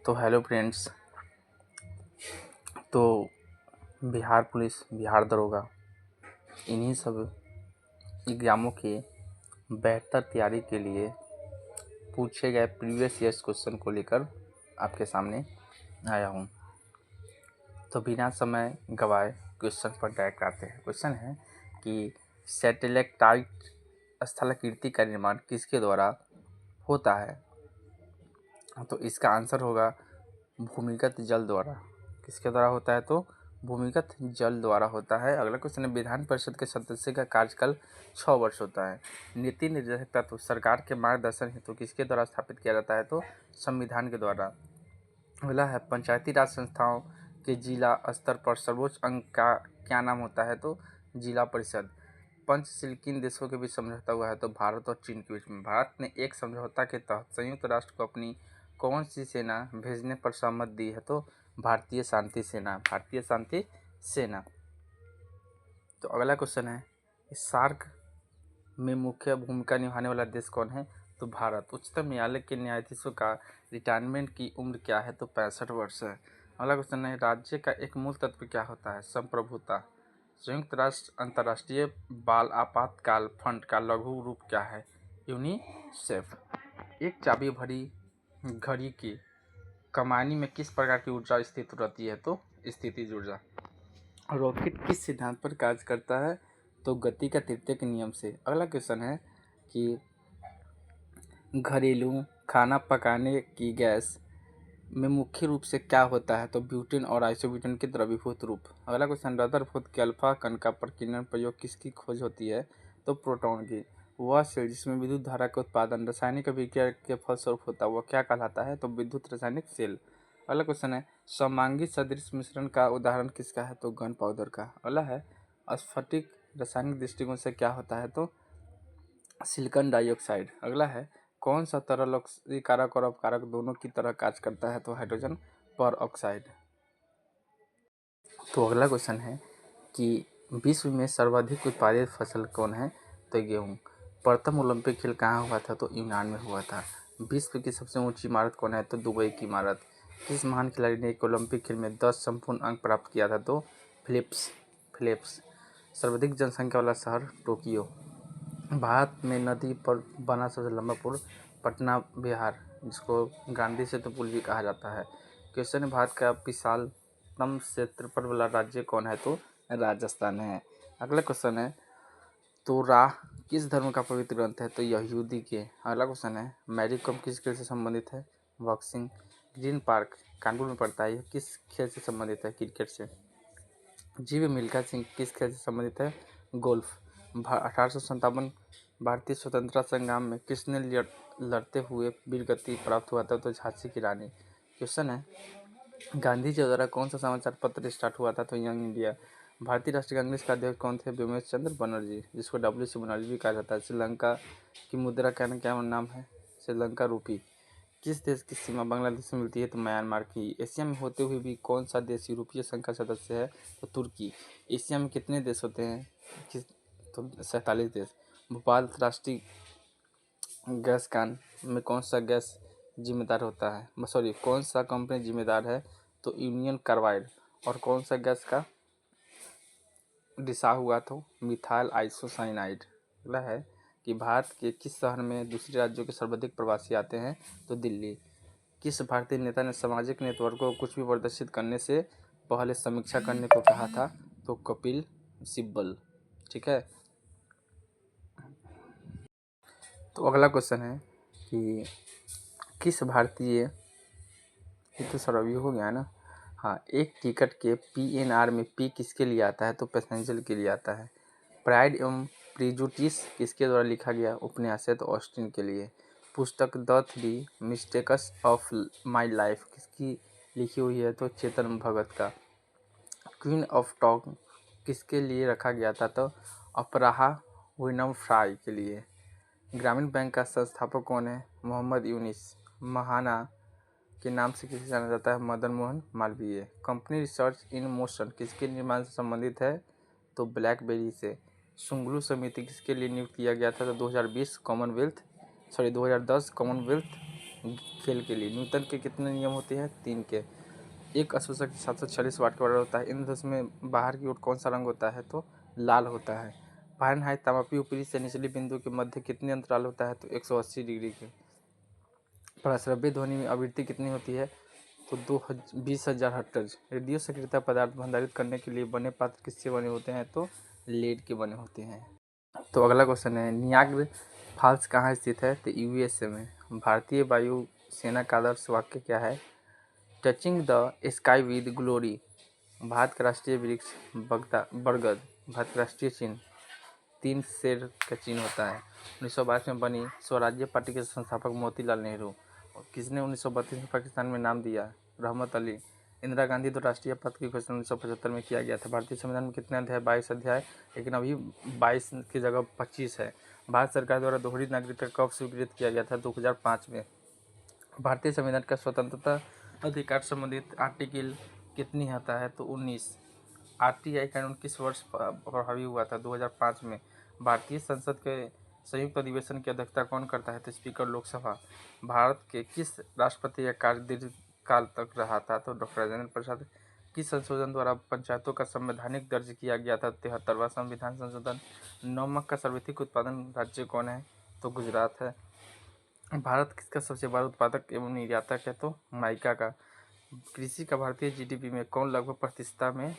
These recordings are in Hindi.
तो हेलो फ्रेंड्स। तो बिहार पुलिस, बिहार दरोगा, इन्हीं सब एग्ज़ामों के बेहतर तैयारी के लिए पूछे गए प्रीवियस ईयर्स क्वेश्चन को लेकर आपके सामने आया हूँ। तो बिना समय गवाए क्वेश्चन पर डायरेक्ट आते हैं। क्वेश्चन है कि सैटेलाइट स्थलाकृति का निर्माण किसके द्वारा होता है? तो इसका आंसर होगा भूमिगत जल द्वारा। किसके द्वारा होता है? तो भूमिगत जल द्वारा होता है। अगला क्वेश्चन है, विधान परिषद के सदस्य का कार्यकाल 6 वर्ष होता है। नीति निर्देशक तत्व सरकार के मार्गदर्शन हेतु किसके द्वारा स्थापित किया जाता है? तो संविधान के द्वारा। अगला है, पंचायती राज संस्थाओं के जिला स्तर पर सर्वोच्च अंग का क्या नाम होता है? तो जिला परिषद। पंचशील किन देशों के बीच समझौता हुआ है? तो भारत और चीन के बीच में। भारत ने एक समझौता के तहत संयुक्त राष्ट्र को अपनी कौन सी सेना भेजने पर सहमति दी है? तो भारतीय शांति सेना। भारतीय शांति सेना। तो अगला क्वेश्चन है, सार्क में मुख्य भूमिका निभाने वाला देश कौन है? तो भारत। उच्चतम न्यायालय के न्यायाधीशों का रिटायरमेंट की उम्र क्या है? तो 65 वर्ष है। अगला क्वेश्चन है, राज्य का एक मूल तत्व क्या होता है? संप्रभुता। संयुक्त राष्ट्र अंतर्राष्ट्रीय बाल आपातकाल फंड का लघु रूप क्या है? यूनिसेफ। एक चाबी भरी घड़ी की कमानी में किस प्रकार की ऊर्जा स्थित रहती है? तो स्थितिज ऊर्जा। रॉकेट किस सिद्धांत पर कार्य करता है? तो गति का तृतीय के नियम से। अगला क्वेश्चन है कि घरेलू खाना पकाने की गैस में मुख्य रूप से क्या होता है? तो ब्यूटेन और आइसोब्यूटेन के द्रवीभूत रूप। अगला क्वेश्चन, रदरफोर्ड के अल्फा कण का प्रकीर्णन प्रयोग किसकी खोज होती है? तो प्रोटॉन की। वह सेल जिसमें विद्युत धारा का उत्पादन रासायनिक अभिक्रिया के फलस्वरूप होता है वह क्या कहलाता है? तो विद्युत रासायनिक सेल। अगला क्वेश्चन है, समांगी सदृश मिश्रण का उदाहरण किसका है? तो गन पाउडर का। अगला है, स्फटिक रासायनिक दृष्टिकोण से क्या होता है? तो सिलिकॉन डाइऑक्साइड। अगला है, कौन सा तरल कारक और अपकारक दोनों की तरह कार्य करता है? तो हाइड्रोजन पर ऑक्साइड। तो अगला क्वेश्चन है कि विश्व में सर्वाधिक उत्पादित फसल कौन है? तो गेहूँ। प्रथम ओलंपिक खेल कहाँ हुआ था? तो यूनान में हुआ था। विश्व की सबसे ऊंची इमारत कौन है? तो दुबई की इमारत। किस महान खिलाड़ी ने एक ओलंपिक खेल में 10 संपूर्ण अंक प्राप्त किया था? तो फिलिप्स। सर्वाधिक जनसंख्या वाला शहर टोक्यो। भारत में नदी पर बना सबसे लंबा पुल पटना बिहार, जिसको गांधी सेतु पुल भी कहा जाता है। क्वेश्चन है, भारत का विशालतम क्षेत्रफल वाला राज्य कौन है? तो राजस्थान है। अगला क्वेश्चन है, तोराह किस धर्म का पवित्र ग्रंथ है? तो यहूदी के। अगला क्वेश्चन है, मैरी कॉम किस खेल से संबंधित है? बॉक्सिंग। ग्रीन पार्क कानपुर में पड़ता है, यह किस खेल से संबंधित है? क्रिकेट से। जीवी मिल्खा सिंह किस खेल से संबंधित है? गोल्फ। 1857 भारतीय स्वतंत्रता संग्राम में किसने लड़ते हुए वीरगति प्राप्त हुआ था? तो झांसी की रानी। क्वेश्चन है, गांधी जी द्वारा कौन सा समाचार पत्र स्टार्ट हुआ था? तो यंग इंडिया। भारतीय राष्ट्रीय कांग्रेस का अध्यक्ष कौन थे? व्योमेश चंद्र बनर्जी, जिसको WC बनर्जी भी कहा जाता है। श्रीलंका की मुद्रा का क्या नाम है? श्रीलंका रूपी। किस देश की सीमा बांग्लादेश से मिलती है? तो म्यांमार की। एशिया में होते हुए भी कौन सा देश यूरोपीय संघ का सदस्य है? तो तुर्की। एशिया में कितने देश होते हैं? तो 47 देश। भोपाल राष्ट्रीय गैस कान में कौन सा गैस जिम्मेदार होता है? कौन सा कंपनी जिम्मेदार है? तो यूनियन कार्बाइड। और कौन सा गैस का रिसाव हुआ? तो मिथाइल आइसोसाइनाइड। अगला है कि भारत के किस शहर में दूसरे राज्यों के सर्वाधिक प्रवासी आते हैं? तो दिल्ली। किस भारतीय नेता ने सामाजिक नेटवर्कों को कुछ भी प्रदर्शित करने से पहले समीक्षा करने को कहा था? तो कपिल सिब्बल। ठीक है। तो अगला क्वेश्चन है कि किस भारतीय, ये तो सर अभी हो गया है ना। हाँ, एक टिकट के PNR में P किसके लिए आता है? तो पैसेंजर के लिए आता है। प्राइड एवं प्रेजुडिस किसके द्वारा लिखा गया उपन्यास है? तो ऑस्टिन के लिए। पुस्तक the 3 mistakes of my life किसकी लिखी हुई है? तो चेतन भगत का। क्वीन ऑफ टॉक किसके लिए रखा गया था? तो अपराहा विनफ्राई के लिए। ग्रामीण बैंक का संस्थापक कौन है? मोहम्मद यूनिस। महाना के नाम से किसे जाना जाता है? Madan Mohan Malviya. Company research in motion किसके निर्माण से संबंधित है? तो ब्लैकबेरी से। सुंगलू समिति किसके लिए नियुक्त किया गया था? तो 2010 कॉमनवेल्थ खेल के लिए। न्यूटन के कितने नियम होते हैं? 3 के। एक अशोषक 746 वाट के बराबर होता है। इंद्रधनुष में बाहर की ओर कौन सा रंग होता है? तो लाल होता है। फ़ारेनहाइट तापमापी ऊपरी से निचले बिंदु के मध्य कितने अंतराल होता है? तो 180 डिग्री के। प्रस्रव्य ध्वनि में आवृत्ति कितनी होती है? तो 20,000 हर्ट्ज। रेडियो सक्रियता पदार्थ भंडारित करने के लिए बने पात्र किससे बने होते हैं? तो लेड के बने होते हैं। तो अगला क्वेश्चन है, नियाग्रा फॉल्स कहाँ स्थित है? तो यूएसए में। भारतीय वायु सेना का आदर्श वाक्य क्या है? Touching the sky with glory. Bharat का राष्ट्रीय वृक्ष बरगद। भारत का राष्ट्रीय चिन्ह 3 शेर का चिन्ह होता है। 1922 में बनी स्वराज्य पार्टी के संस्थापक मोतीलाल नेहरू। और किसने 1932 में पाकिस्तान में नाम दिया? रहमत अली। इंदिरा गांधी तो राष्ट्रीय पद की घोषणा 1975 में किया गया था। भारतीय संविधान में कितने अध्याय? 22 अध्याय, लेकिन अभी 22 की जगह 25 है। भारत सरकार द्वारा दोहरी नागरिकता कब स्वीकृत किया गया था? 2005 में। भारतीय संविधान का स्वतंत्रता अधिकार संबंधित आर्टिकल कितनी आता है? तो 19। आरटीआई कानून किस वर्ष प्रभावी हुआ था? 2005 में। भारतीय संसद के संयुक्त अधिवेशन की अध्यक्षता कौन करता है? तो स्पीकर लोकसभा। भारत के किस राष्ट्रपति का कार्य दीर्घकाल तक रहा था? तो डॉक्टर राजेंद्र प्रसाद। किस संशोधन द्वारा पंचायतों का संवैधानिक दर्ज किया गया था? 73वां संविधान संशोधन। नमक का सर्वाधिक उत्पादन राज्य कौन है? तो गुजरात है। भारत किसका सबसे बड़ा उत्पादक एवं निर्यातक है? तो माइका का। कृषि का भारतीय जीडीपी में कौन लगभग प्रतिशत में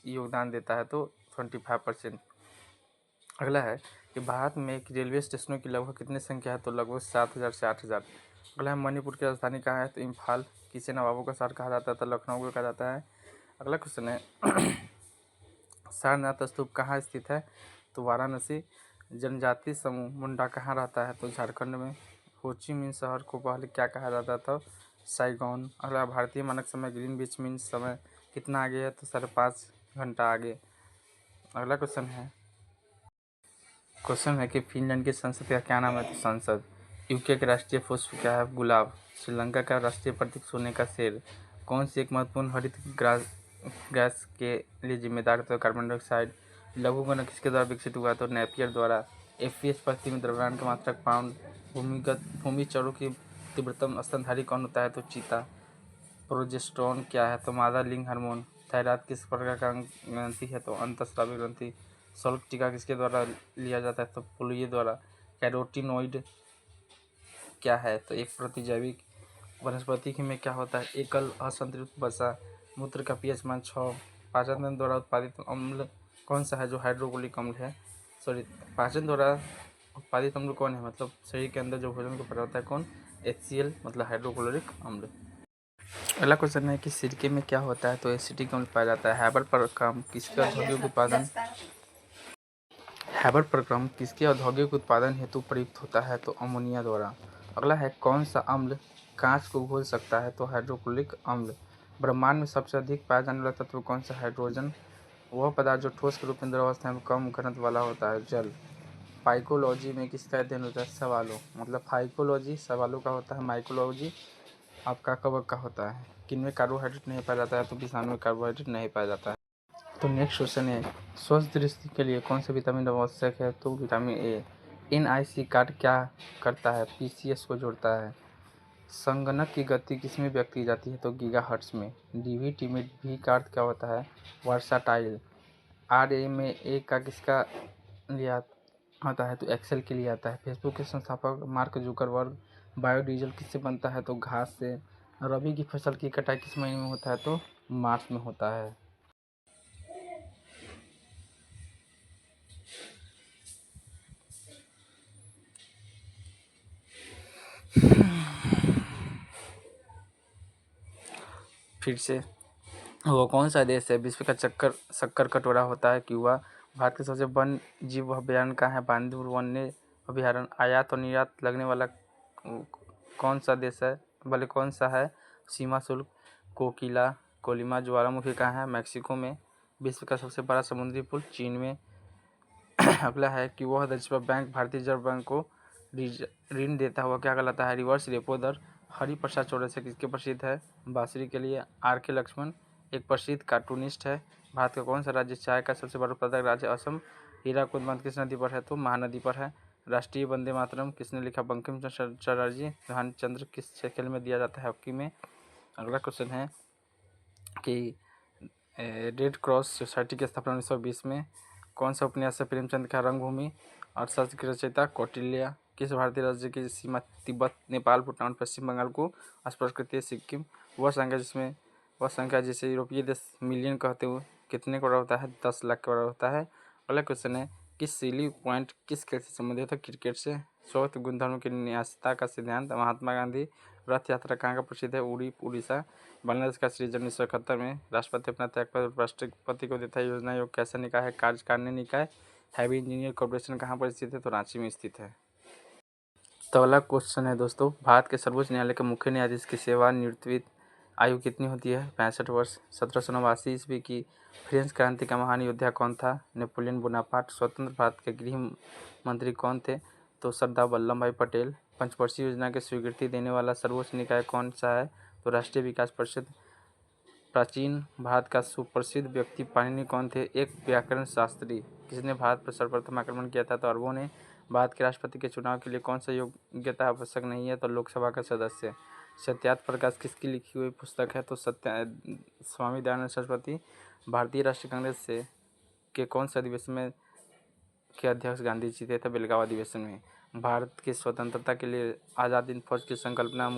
योगदान देता है? तो 25%। अगला है कि भारत में रेलवे स्टेशनों की लगभग कितनी संख्या है? तो लगभग 7,000 से 8,000। अगला है, मणिपुर की राजधानी कहाँ है? तो इम्फाल। किसे नवाबों का शहर कहा जाता है? तो लखनऊ को कहा जाता है। अगला क्वेश्चन है, सारनाथ स्तूप कहाँ स्थित है? तो वाराणसी। जनजाति समूह मुंडा कहाँ रहता है? तो झारखंड में। हो ची मिन्ह शहर को पहले क्या कहा जाता था? साइगोन। अगला, भारतीय मानक समय ग्रीनविच मीन समय कितना आगे है? तो 5.5 घंटा आगे। अगला क्वेश्चन है कि फिनलैंड की संसद का क्या नाम है? तो संसद। यूके के राष्ट्रीय पुष्प क्या है? गुलाब। श्रीलंका का राष्ट्रीय प्रतीक सोने का शेर। कौन सी एक महत्वपूर्ण हरित गैस के लिए जिम्मेदार है? तो कार्बन डाइऑक्साइड। लघुगणक किसके द्वारा विकसित हुआ? तो नेपियर द्वारा। एफपीएस पद्धति में द्रव्यमान का मात्रक पाउंड। भूमि चरों की तीव्रतम स्तनधारी कौन होता है? तो चीता। प्रोजेस्टेरोन क्या है? तो मादा लिंग हार्मोन। थायराइड किस प्रकार का ग्रंथि है? तो अंतःस्रावी ग्रंथि। सल्फ टीका किसके द्वारा लिया जाता है? तो पोलियो द्वारा। कैरोटीनॉइड क्या है? तो एक प्रतिजैविक। वनस्पति में क्या होता है? एकल असंतृप्त वसा। मूत्र का पीएच मान 6। पाचन तंत्र द्वारा उत्पादित अम्ल कौन सा है जो हाइड्रोक्लोरिक अम्ल है? पाचन द्वारा उत्पादित अम्ल कौन है? मतलब शरीर के अंदर जो भोजन को पचाता है कौन? HCl मतलब हाइड्रोक्लोरिक अम्ल। अगला क्वेश्चन है कि सिरके में क्या होता है? तो एसिटिक अम्ल पाया जाता है। हैबर प्रक्रम किसके औद्योगिक उत्पादन हेतु प्रयुक्त होता है? तो अमोनिया द्वारा। अगला है, कौन सा अम्ल कांच को घोल सकता है? तो हाइड्रोक्लोरिक अम्ल। ब्रह्मांड में सबसे अधिक पाया जाने वाला तत्व कौन सा? हाइड्रोजन। वह पदार्थ जो ठोस के रूप में द्रवावस्था में कम घनत्व वाला होता है? जल। फाइकोलॉजी में किसका अध्ययन होता है? सवालों। मतलब फाइकोलॉजी सवालों का होता है, माइकोलॉजी आपका कवक का होता है। किनमें कार्बोहाइड्रेट नहीं पाया जाता है? तो किसानों में कार्बोहाइड्रेट नहीं पाया जाता है। तो नेक्स्ट क्वेश्चन है, स्वस्थ दृष्टि के लिए कौन सा विटामिन आवश्यक है? तो विटामिन ए। NIC कार्ड क्या करता है? PCS को जोड़ता है। संगणक की गति किसमें व्यक्त की जाती है? तो गीगाहर्ट्ज में। DVT में V का अर्थ क्या होता है? वर्साटाइल। RA में ए का किसका लिया आता है? तो एक्सेल के लिए आता है। फेसबुक के संस्थापक मार्क जुकरबर्ग। बायोडीजल किससे बनता है? तो घास से। रबी की फसल की कटाई किस महीने में होता है? तो मार्च में होता है। फिर से, वो कौन सा देश है विश्व का शक्कर कटोरा होता है? क्यूबा। भारत के सबसे वन जीव अभयारण्य कहाँ है? बांदीपुर वन्य अभयारण्य। आयात और निर्यात लगने वाला कौन सा देश है? भले कौन सा है? सीमा शुल्क। कोकिला कोलिमा ज्वालामुखी कहाँ है? मैक्सिको में। विश्व का सबसे बड़ा समुद्री पुल चीन में। अगला है कि वह दर जिस पर बैंक भारतीय रिजर्व बैंक को ऋण देता हुआ क्या कहलाता है? रिवर्स रेपो दर। हरिप्रसाद चौरसिया किसके प्रसिद्ध है? बांसुरी के लिए। RK लक्ष्मण एक प्रसिद्ध कार्टूनिस्ट है। भारत का कौन सा राज्य चाय का सबसे बड़ा उत्पादक राज्य? असम। हीराकुद बांध किस नदी पर है? तो महानदी पर है। राष्ट्रीय वंदे मातरम किसने लिखा? बंकिम चंद्र चटर्जी। ध्यानचंद्र किस खेल में दिया जाता है? हॉकी में। अगला क्वेश्चन है कि रेड क्रॉस सोसाइटी की स्थापना 1920 में। कौन सा उपन्यास है प्रेमचंद का? रंगभूमि। अर्थशास्त्र की रचयिता कौटिल्य। किस भारतीय राज्य की सीमा तिब्बत, नेपाल, भूटान, पश्चिम बंगाल को स्पर्श करती है? सिक्किम। वह संख्या जिसे यूरोपीय देश मिलियन कहते हुए कितने का होता है? 10 लाख का होता है। अगला क्वेश्चन है किस सीली पॉइंट किस खेल से संबंधित है? क्रिकेट से। स्वत गुणधर्म की न्यायता का सिद्धांत। महात्मा गांधी रथ यात्रा कहाँ का प्रसिद्ध है? उड़ीसा। बांग्लादेश का सृजन 1971 में। राष्ट्रपति अपना त्यागपत्र राष्ट्रपति को देता है। योजना आयोग कैसा निकाय है? कार्यकारिणी निकाय। हैवी इंजीनियर कॉर्पोरेशन कहाँ पर स्थित है? तो रांची में स्थित है। तो अगला क्वेश्चन है दोस्तों, भारत के सर्वोच्च न्यायालय के मुख्य न्यायाधीश की सेवानिवृत्ति आयु कितनी होती है? 65 वर्ष। 1789 ईस्वी की फ्रेंच क्रांति का महान योद्धा कौन था? Napoleon Bonaparte. स्वतंत्र भारत के गृह मंत्री कौन थे? तो सरदार वल्लभ भाई पटेल। पंचवर्षीय योजना की स्वीकृति देने वाला सर्वोच्च निकाय कौन सा है? तो राष्ट्रीय विकास परिषद। प्राचीन भारत का सुप्रसिद्ध व्यक्ति पाणिनि कौन थे? एक व्याकरण शास्त्री। किसने भारत पर सर्वप्रथम आक्रमण किया था? तो अरबों ने। भारत के राष्ट्रपति के चुनाव के लिए कौन सा योग्यता आवश्यक नहीं है? तो लोकसभा का सदस्य। सत्यार्थ प्रकाश किसकी लिखी हुई पुस्तक है? तो स्वामी दयानंद सरस्वती। भारतीय राष्ट्रीय कांग्रेस से के कौन से अधिवेशन में के अध्यक्ष गांधी जी थे? बेलगांव अधिवेशन में। भारत की स्वतंत्रता के लिए आज़ाद हिंद फौज की संकल्पना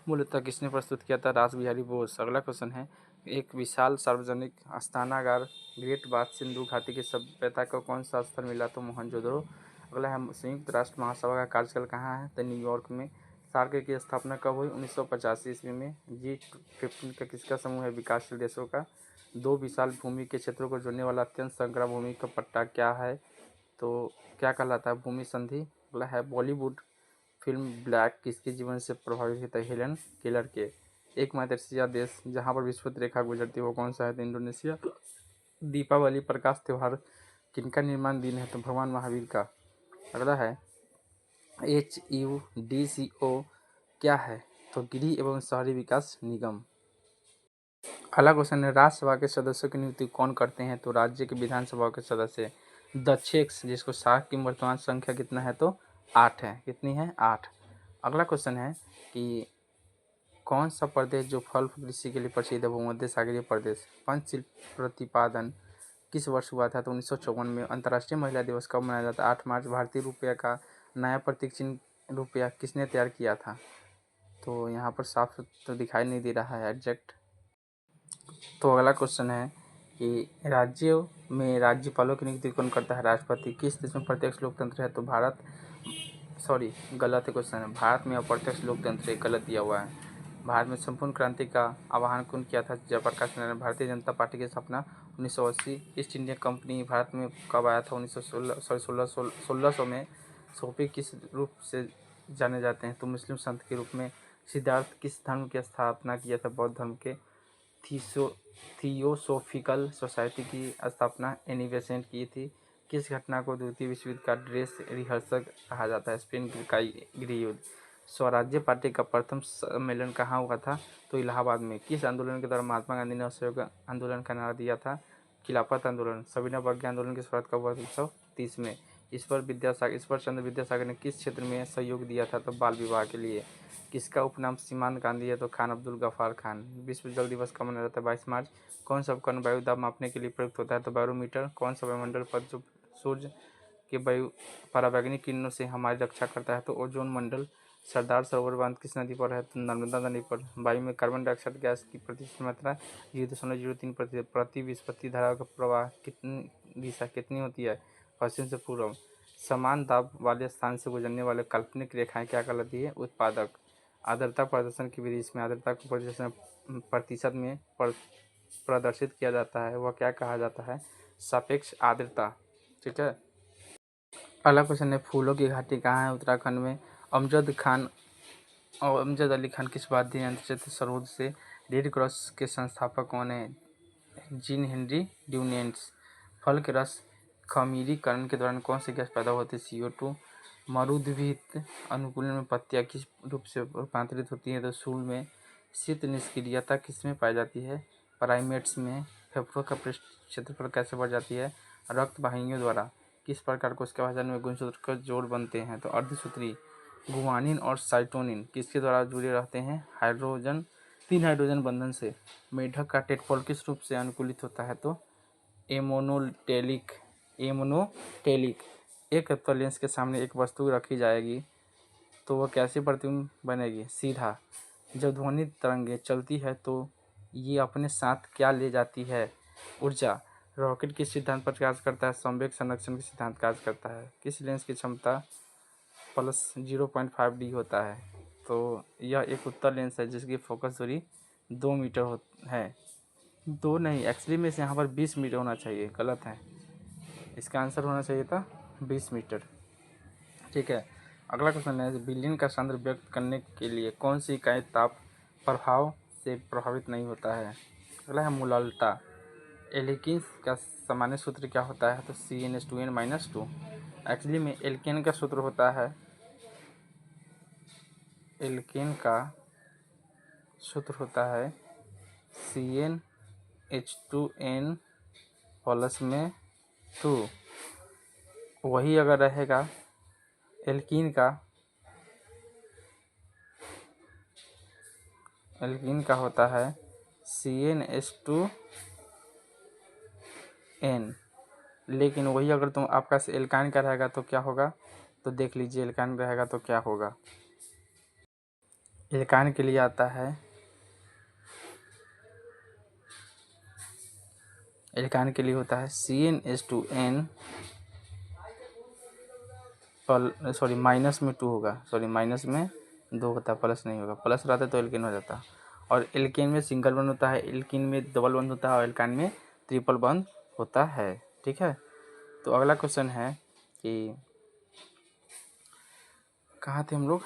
मूलतः किसने प्रस्तुत किया था? रास बिहारी बोस। अगला क्वेश्चन है एक विशाल सार्वजनिक स्थानागार ग्रेट बाथ सिंधु घाटी की सभ्यता को कौन सा स्थल मिला? तो मोहनजोदड़ो। अगला है संयुक्त राष्ट्र महासभा का कार्यकाल कहाँ है? तो न्यूयॉर्क में। सार्क की स्थापना कब हुई? 1985 ईस्वी में। G15 का किसका समूह है? विकासशील देशों का। दो विशाल भूमि के क्षेत्रों को जोड़ने वाला अत्यंत संकरा भूमि का पट्टा क्या है? तो क्या कहलाता है? भूमि संधि। अगला है बॉलीवुड फिल्म ब्लैक किसके जीवन से प्रभावित है? हेलन केलर के। एकमात्र एशिया देश जहां पर विषुवत रेखा गुजरती है वो कौन सा है? तो इंडोनेशिया। दीपावली प्रकाश त्यौहार किनका निर्माण दिन है? तो भगवान महावीर का। अगला है HUDCO क्या है? तो गृह एवं शहरी विकास निगम। अगला क्वेश्चन है राज्यसभा के सदस्यों की नियुक्ति कौन करते हैं? तो राज्य के विधानसभा के सदस्य। दक्षेक्स जिसको शाख की वर्तमान संख्या कितना है? तो 8 है। कितनी है? 8। अगला क्वेश्चन है कि कौन सा प्रदेश जो फल कृषि के लिए प्रसिद्ध है? भूमध्य सागरीय प्रदेश। पंचशील प्रतिपादन किस वर्ष हुआ था? तो 1954 में। अंतर्राष्ट्रीय महिला दिवस कब मनाया जाता है? 8 मार्च। भारतीय रुपये का नया प्रतीक चिन्ह रुपया किसने तैयार किया था? तो यहाँ पर साफ तो दिखाई नहीं दे रहा है एग्जैक्ट। तो अगला क्वेश्चन है कि राज्यों में राज्यपालों की नियुक्ति कौन करता है? राष्ट्रपति। किस देश में प्रत्यक्ष लोकतंत्र है? तो भारत। सॉरी गलत क्वेश्चन है। भारत में अप्रत्यक्ष लोकतंत्र गलत दिया हुआ है। भारत में संपूर्ण क्रांति का आह्वान कौन किया था? जयप्रकाश नारायण। भारतीय जनता पार्टी की स्थापना 1980। ईस्ट इंडिया कंपनी भारत में कब आया था? 1600 में। सोफी किस रूप से जाने जाते हैं? तो मुस्लिम संत के रूप में। सिद्धार्थ किस धर्म की स्थापना किया था? बौद्ध धर्म के। थियोसोफिकल सोसाइटी की स्थापना एनी बेसेंट की थी। किस घटना को द्वितीय विश्व युद्ध का ड्रेस रिहर्सल कहा जाता है? स्पेन का गृह युद्ध। स्वराज्य पार्टी का प्रथम सम्मेलन कहाँ हुआ था? तो इलाहाबाद में। किस आंदोलन के दौरान महात्मा गांधी ने असहयोग आंदोलन का नारा दिया था? खिलाफत आंदोलन। सविनय अवज्ञा आंदोलन की शुरुआत कब हुआ? 1930 में। ईश्वर चंद्र विद्यासागर ने किस क्षेत्र में सहयोग दिया था? तो बाल विवाह के लिए। किसका उपनाम सीमांत गांधी है? तो खान अब्दुल गफ्फार खान। विश्व जल दिवस कब मनाया जाता है? 22 मार्च। कौन सा उपकरण वायु दाब मापने के लिए प्रयुक्त होता है? तो बैरोमीटर। कौन सा वायुमंडल पद जो सूर्य के वायु पराबैंगनी किरणों से हमारी रक्षा करता है? तो ओजोन मंडल। सरदार सरोवर बांध किस नदी पर है? तो नर्मदा नदी पर। वायु में कार्बन डाइऑक्साइड गैस की प्रतिशत मात्रा 0.03% प्रति विस्फीति धारा का प्रवाह कितनी दिशा कितनी होती है? पश्चिम से पूर्व। समान दाब वाले स्थान से गुजरने वाले काल्पनिक रेखाएं क्या कहलाती है? उत्पादक। आर्द्रता प्रदर्शन की विधि। इसमें आर्द्रता को प्रतिशत में प्रदर्शित किया जाता है वह क्या कहा जाता है? सापेक्ष आर्द्रता। ठीक है। अगला क्वेश्चन है फूलों की घाटी कहाँ है? उत्तराखंड में। अमजद अली खान किस वाद्य यंत्र से सरोद से? रेड क्रॉस के संस्थापक कौन है? Jean Henri Dunants. फल के रस खमीरीकरण के दौरान कौन सी गैस पैदा होती है? CO2। मरुद्भिद अनुकूलन में पत्तियां किस रूप से रूपांतरित होती हैं? तो सूल में। शीत निष्क्रियता किस में पाई जाती है? प्राइमेट्स में। फेफड़ों का पृष्ठ क्षेत्रफल कैसे बढ़ जाती है? रक्त वाहिनियों द्वारा। किस प्रकार कोशिका विभाजन में गुणसूत्र का जोड़ बनते हैं? तो अर्धसूत्री गुआनिन और साइटोनिन किसके द्वारा जुड़े रहते हैं? हाइड्रोजन 3 हाइड्रोजन बंधन से। मेढक का टेट्पोल किस रूप से अनुकूलित होता है? तो एमोनोटेलिक। एक उत्तल लेंस के सामने एक वस्तु रखी जाएगी तो वह कैसी प्रतिबिंब बनेगी? सीधा। जब ध्वनि तरंगें चलती है तो ये अपने साथ क्या ले जाती है? ऊर्जा। रॉकेट किस सिद्धांत पर कार्य करता है? संवेग संरक्षण के सिद्धांत कार्य करता है। किस लेंस की क्षमता +0.5D होता है? तो यह एक उत्तल लेंस है जिसकी फोकस दूरी 2 मीटर है। 2 नहीं, एक्चुअली में यहाँ पर 20 मीटर होना चाहिए, गलत है। इसका आंसर होना चाहिए था 20 मीटर। ठीक है, अगला क्वेश्चन है विलयन का सांद्र व्यक्त करने के लिए कौन सी इकाई ताप प्रभाव से प्रभावित नहीं होता है? अगला है मोलल्टा। एल्कीन्स का सामान्य सूत्र क्या होता है? तो CnH2n-2। एक्चुअली में एल्केन का सूत्र होता है, एल्केन का सूत्र होता है CnH2n + 2। वही अगर रहेगा एल्कीन का होता है CnH2n, लेकिन वही अगर तुम आपका एल्काइन का रहेगा तो क्या होगा? तो देख लीजिए एल्काइन रहेगा तो क्या होगा। एल्काइन के लिए आता है, एल्काइन के लिए होता है CnH2n -2 होगा, -2 होता, प्लस नहीं होगा। प्लस रहता तो एल्केन हो जाता। और एल्केन में सिंगल बंद होता है, एल्कीन में डबल बंद होता है और एल्काइन में ट्रिपल बंद होता है। ठीक है, तो अगला क्वेश्चन है कि कहाँ थे हम लोग?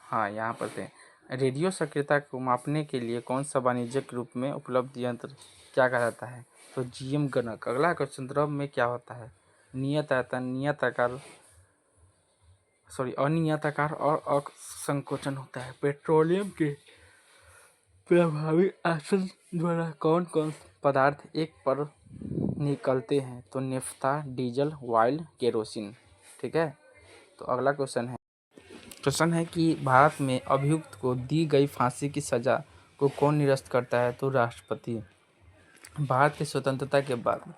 हाँ, यहाँ पर थे। रेडियो सक्रियता को मापने के लिए कौन सा वाणिज्यिक रूप में उपलब्ध यंत्र क्या कहलाता है? तो GM गणक। अगला क्वेश्चन द्रव में क्या होता है? नियत आयतन, अनियत आकार और असंकोचन होता है। पेट्रोलियम के प्रभावी आसन द्वारा कौन कौन पदार्थ एक पर निकलते हैं? तो नेफ्था, डीजल, ऑयल, केरोसिन। ठीक है, तो अगला क्वेश्चन है कि भारत में अभियुक्त को दी गई फांसी की सजा को कौन निरस्त करता है? तो राष्ट्रपति। भारत की स्वतंत्रता के बाद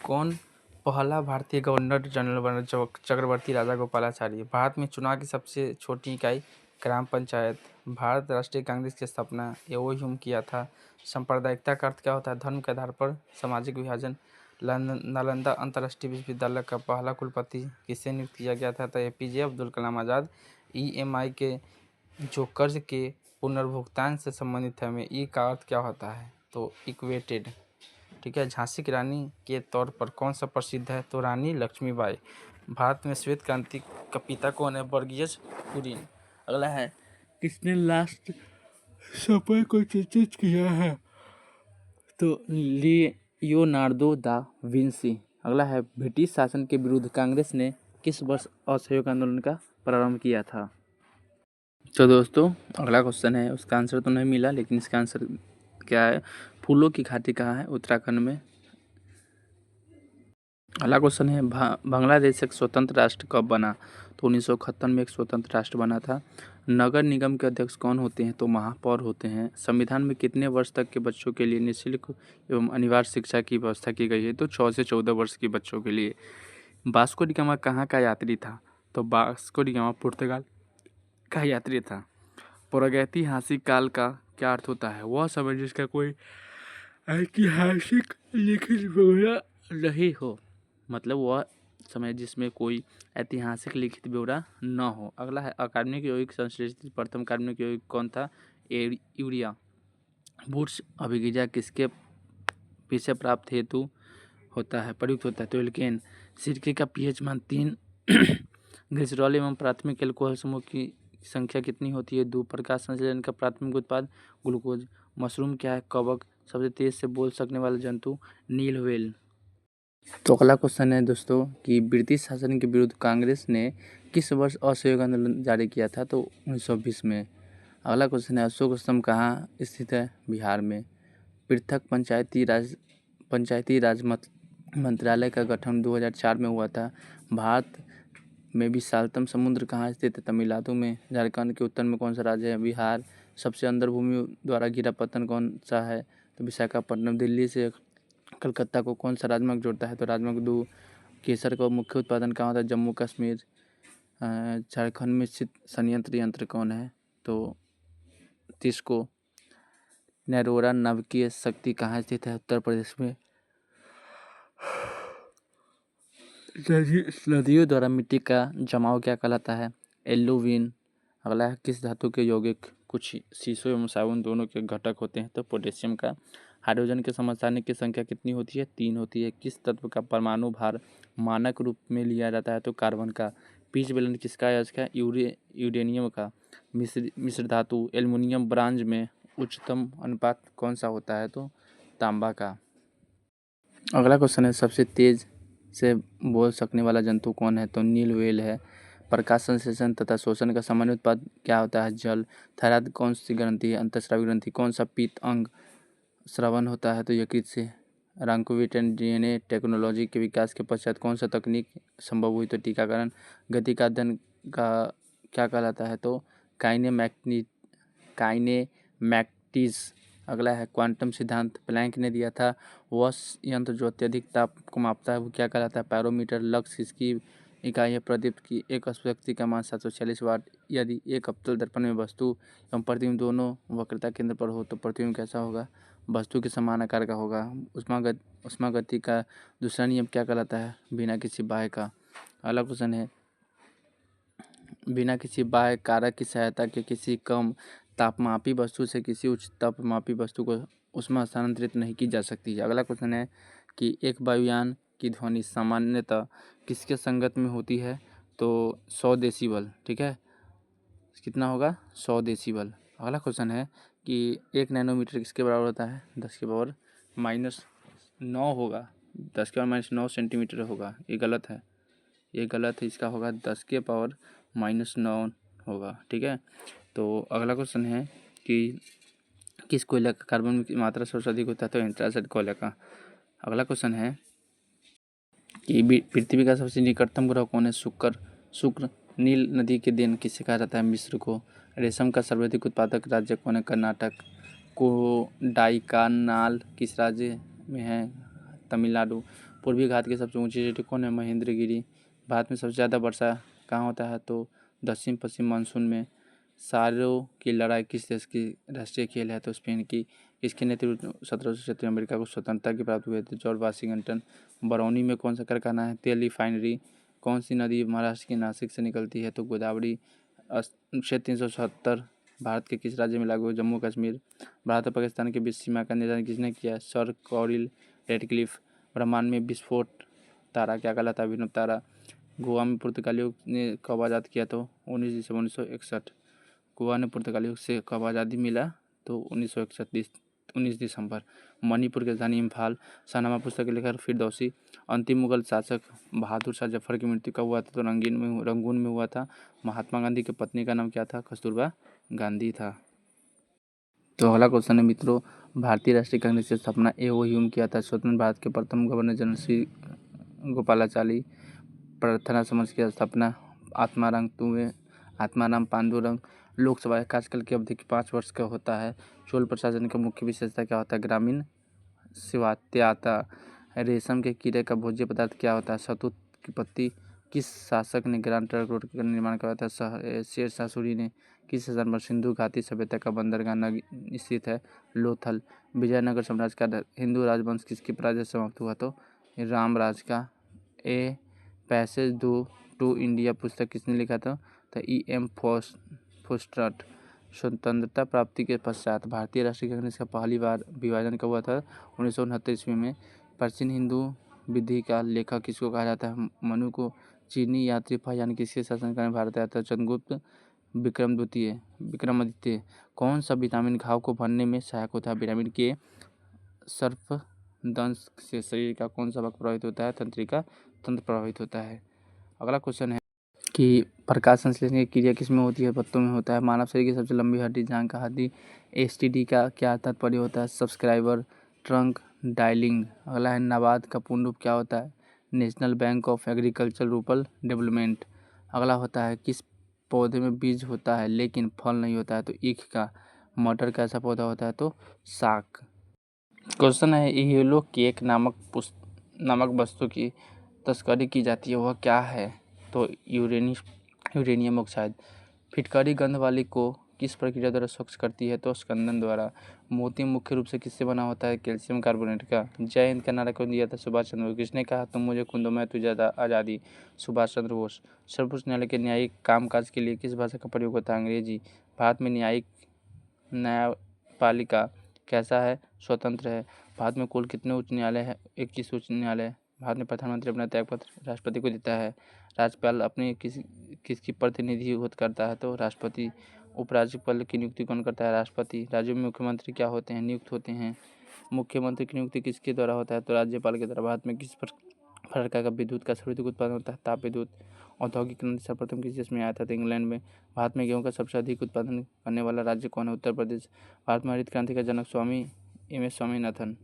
कौन पहला भारतीय गवर्नर जनरल बना? चक्रवर्ती राजागोपालाचारी। भारत में चुनाव की सबसे छोटी इकाई ग्राम पंचायत। भारत राष्ट्रीय कांग्रेस की स्थापना एवोह्यूम किया था। सांप्रदायिकता का अर्थ क्या होता है? धर्म के आधार पर सामाजिक विभाजन। नालंदा अंतर्राष्ट्रीय विश्वविद्यालय का पहला कुलपति किसे नियुक्त किया गया था? तो APJ अब्दुल कलाम आज़ाद। EMI के जो कर्ज के पुनर्भुगतान से संबंधित है में ई का अर्थ क्या होता है? तो इक्वेटेड। ठीक है, झांसी की रानी के तौर पर कौन सा प्रसिद्ध है? तो रानी लक्ष्मीबाई। भारत में श्वेत क्रांति का पिता कौन है? वर्गीज कुरियन। अगला है किसने लास्ट सपर को चित्रित किया है? तो लियोनार्डो दा विंसी। अगला है ब्रिटिश शासन के विरुद्ध कांग्रेस ने किस वर्ष असहयोग आंदोलन का प्रारंभ किया था? तो दोस्तों अगला क्वेश्चन है, उसका आंसर तो नहीं मिला, लेकिन इसका आंसर क्या है? फूलों की घाटी कहाँ है? उत्तराखंड में। अगला क्वेश्चन है बांग्लादेश एक स्वतंत्र राष्ट्र कब बना? तो 1971 में एक स्वतंत्र राष्ट्र बना था। नगर निगम के अध्यक्ष कौन होते हैं? तो महापौर होते हैं। संविधान में कितने वर्ष तक के बच्चों के लिए निःशुल्क एवं अनिवार्य शिक्षा की व्यवस्था की गई है? तो 6 से 14 वर्ष के बच्चों के लिए। वास्को डी गामा कहाँ का यात्री था? तो वास्को डी गामा पुर्तगाल का यात्री था। प्रागैतिहासिक काल का क्या अर्थ होता है? वह समय जिसका कोई ऐतिहासिक लिखित ब्यौरा नहीं हो, मतलब वह समय जिसमें कोई ऐतिहासिक लिखित ब्यौरा न हो। अगला है अकादमिक यौगिक संश्लेषित प्रथम कार्बनिक यौगिक कौन था? यूरिया। वुड्स अभिगिजा किसके पीछे प्राप्त हेतु होता है, प्रयुक्त होता है? तो एल्केन। सिरके का pH मान 3। ग्लिसरॉल एवं प्राथमिक एल्कोहल समूह की संख्या कितनी होती है? 2। प्रकाश संश्लेषण का प्राथमिक उत्पाद ग्लूकोज। मशरूम क्या है? कवक। सबसे तेज से बोल सकने वाला जंतु नील व्हेल। तो अगला क्वेश्चन है दोस्तों कि ब्रिटिश शासन के विरुद्ध कांग्रेस ने किस वर्ष असहयोग आंदोलन जारी किया था? तो 1920 में। अगला क्वेश्चन है अशोक स्तंभ कहाँ स्थित है? बिहार में। पृथक पंचायती राज मंत्रालय का गठन 2004 में हुआ था। भारत में विशालतम समुद्र कहाँ स्थित है? तमिलनाडु में। झारखंड के उत्तर में कौन सा राज्य है? बिहार। सबसे अंदर भूमि द्वारा घिरा पत्तन कौन सा है? तो विशाखापट्टनम। दिल्ली से कलकत्ता को कौन सा राजमार्ग जोड़ता है? तो राजमार्ग 2। केसर का मुख्य उत्पादन कहाँ होता है? जम्मू कश्मीर। झारखंड में स्थित संयंत्र यंत्र कौन है? तो तिस्को। नरोरा नाभिकीय शक्ति कहाँ स्थित है? उत्तर प्रदेश में। नदियों द्वारा मिट्टी का जमाव क्या कहलाता है? एल्लुवीन। अगला है, किस धातु के यौगिक कुछ शीशो एवं साबुन दोनों के घटक होते हैं? तो पोटेशियम का। हाइड्रोजन के समस्थानिक की संख्या कितनी होती है? 3 होती है। किस तत्व का परमाणु भार मानक रूप में लिया जाता है? तो कार्बन का। पिच बेलन किसका अयस्क है? यूरेनियम का। मिश्र धातु एल्युमिनियम ब्रांज में उच्चतम अनुपात कौन सा होता है? तो तांबा का। अगला क्वेश्चन है, सबसे तेज से बोल सकने वाला जंतु कौन है? तो नील व्हेल है। प्रकाश संश्लेषण तथा शोषण का सामान्य उत्पाद क्या होता है? जल। थायराइड कौन सी ग्रंथि है? अंतःस्रावी ग्रंथि। कौन सा पित्त अंग श्रवण होता है? तो यकृत से। रांकोविटेन डीएनए टेक्नोलॉजी के विकास के पश्चात कौन सा तकनीक संभव हुई? तो टीकाकरण। गति का अध्ययन का क्या कहलाता है? तो काइनेमैटिक्स। अगला है, क्वांटम सिद्धांत प्लैंक ने दिया था। वह यंत्र जो अत्यधिक ताप को मापता है वो क्या कहलाता है? बैरोमीटर। लक्स किसकी इकाई है? प्रदीप्त की। एक अभिव्यक्ति का मान 746 वाट। यदि एक अवतल दर्पण में वस्तु एवं प्रतिबिंब दोनों वक्रता केंद्र पर हो तो प्रतिबिंब कैसा होगा? वस्तु के समान आकार का होगा। उष्मा गति का दूसरा नियम क्या कहलाता है? बिना किसी बाह्य का। अगला क्वेश्चन है, बिना किसी बाह्य कारक की सहायता के किसी कम तापमापी वस्तु से किसी उच्च तापमापी वस्तु को ऊष्मा स्थानांतरित नहीं की जा सकती है। अगला क्वेश्चन है कि एक वायुयान की ध्वनि सामान्यतः किसके संगत में होती है? तो 100 डेसिबल। ठीक है, कितना होगा? 100 डेसिबल। अगला क्वेश्चन है कि 1 नैनोमीटर किसके बराबर होता है? 10 के पावर -9 होगा। 10 के पावर -9 सेंटीमीटर होगा। ये गलत है, ये गलत है। इसका होगा 10 के पावर -9 होगा। ठीक है, तो अगला क्वेश्चन है कि किस कोयला का कार्बन की मात्रा सबसे अधिक होता है? तो एंथ्रासाइट कोयला का। अगला क्वेश्चन है कि पृथ्वी का सबसे निकटतम ग्रह कौन है? शुक्र। नील नदी के देन किसे कहा जाता है? मिस्र को। रेशम का सर्वाधिक उत्पादक राज्य कौन है? कर्नाटक। कोडाईकनाल किस राज्य में है? तमिलनाडु। पूर्वी घाट की सबसे ऊंची चोटी कौन है? महेंद्रगिरी। भारत में सबसे ज़्यादा वर्षा कहाँ होता है? तो दक्षिण पश्चिम मानसून में। सारों की लड़ाई किस देश की राष्ट्रीय खेल है? तो स्पेन की। इसके नेतृत्व 1776 अमेरिका को स्वतंत्रता की प्राप्ति हुई थी। George Washington. बरौनी में कौन सा कारखाना है? तेल रिफाइनरी। कौन सी नदी महाराष्ट्र के नासिक से निकलती है? तो गोदावरी। अनुच्छेद 377 भारत के किस राज्य में लागू है? जम्मू कश्मीर। भारत और पाकिस्तान के बीच सीमा का निर्धारण किसने किया? Sir Cyril Radcliffe. ब्रह्मांड में विस्फोट तारा क्या कहलाता है? अभिनव तारा। गोवा में पुर्तगालियों ने कब आज़ाद किया? तो 19 दिसंबर 1961। गोवा ने पुर्तगालियों से कब आज़ादी मिला? तो 19 दिसंबर। मणिपुर की राजधानी इम्फाल। शाहनामा पुस्तक के लेखक फिरदौसी। अंतिम मुगल शासक बहादुर शाह जफर की मृत्यु कब हुआ था? तो रंगून में हुआ था। महात्मा गांधी की पत्नी का नाम क्या था? कस्तूरबा गांधी था। तो अगला क्वेश्चन है मित्रों, भारतीय राष्ट्रीय कांग्रेस की स्थापना ए.ओ. ह्यूम किया था। स्वतंत्र भारत के प्रथम गवर्नर जनरल श्री गोपालाचारी। प्रार्थना समाज की स्थापना आत्माराम पांडुरंग। लोकसभा कार्यकाल की अवधि 5 वर्ष का होता है। चोल प्रशासन का मुख्य विशेषता क्या होता है? ग्रामीण स्वायत्तता। रेशम के कीड़े का भोज्य पदार्थ क्या होता है? शहतूत की पत्ती। किस शासक ने ग्रैंड ट्रंक रोड का निर्माण करवाया था? शेरशाह सूरी ने। किस स्थान पर सिंधु घाटी सभ्यता का बंदरगाह स्थित है? लोथल। विजयनगर साम्राज्य का हिंदू राजवंश किसकी पराजय से समाप्त हुआ? तो रामराज का। ए पैसेज टू इंडिया पुस्तक किसने लिखा था? तो E.M. फोस्ट्राट। स्वतंत्रता प्राप्ति के पश्चात भारतीय राष्ट्रीय कांग्रेस का पहली बार विभाजन कब हुआ था? 1969 ईस्वी में। प्राचीन हिंदू विधि का लेखक किसको कहा जाता है? मनु को। चीनी यात्री यानी किसके शासनकाल में भारत आया था? चंद्रगुप्त विक्रमादित्य। कौन सा विटामिन घाव को भरने में सहायक होता है? विटामिन के। सर्पदंश से शरीर का कौन सा भाग प्रभावित होता है? तंत्रिका तंत्र प्रभावित होता है। अगला क्वेश्चन है कि प्रकाश संश्लेषण की क्रिया किसमें होती है? पत्तों में होता है। मानव शरीर की सबसे लंबी हड्डी जांघ का हड्डी। STD का क्या तात्पर्य होता है? सब्सक्राइबर। ट्रंक डाइलिंग। अगला है नाबार्ड का पूर्ण रूप क्या होता है? National bank of agriculture rural development. अगला होता है किस पौधे में बीज होता है लेकिन फल नहीं होता है? तो ईख का। मटर का ऐसा पौधा होता है तो साग। क्वेश्चन है येलो केक नामक वस्तु की तस्करी की जाती है, वह क्या है? तो यूरेनियम ऑक्साइड। फिटकरी गंध वाली को किस प्रक्रिया द्वारा स्वच्छ करती है? तो स्कंदन द्वारा। मोती मुख्य रूप से किससे बना होता है? कैल्शियम कार्बोनेट का। जय हिंद का नारा कौन दिया था? सुभाष चंद्र बोस। किसने कहा तुम मुझे खून दो मैं तुझे आज़ादी? सुभाष चंद्र बोस। सर्वोच्च न्यायालय के न्यायिक कामकाज के लिए किस भाषा का प्रयोग होता है? अंग्रेजी। भारत में न्यायपालिका कैसा है? स्वतंत्र है। भारत में कुल कितने उच्च न्यायालय है? 21 उच्च न्यायालय। भारत में प्रधानमंत्री अपना त्यागपत्र राष्ट्रपति को देता है। राज्यपाल अपने किसकी प्रतिनिधि करता है? तो राष्ट्रपति। उपराज्यपाल की नियुक्ति कौन करता है? राष्ट्रपति। राज्यों में मुख्यमंत्री क्या होते हैं? नियुक्त होते हैं। मुख्यमंत्री की नियुक्ति किसके द्वारा होता है? तो राज्यपाल के द्वारा। भारत में किस प्रकार का विद्युत का सर्वाधिक उत्पादन होता है? ताप विद्युत। औद्योगिक क्रांति सर्वप्रथम किस देश में आया था? तो इंग्लैंड में। भारत में गेहूं का सबसे अधिक उत्पादन करने वाला राज्य कौन है? उत्तर प्रदेश। भारत में हरित क्रांति का जनक स्वामी एम एस स्वामीनाथन।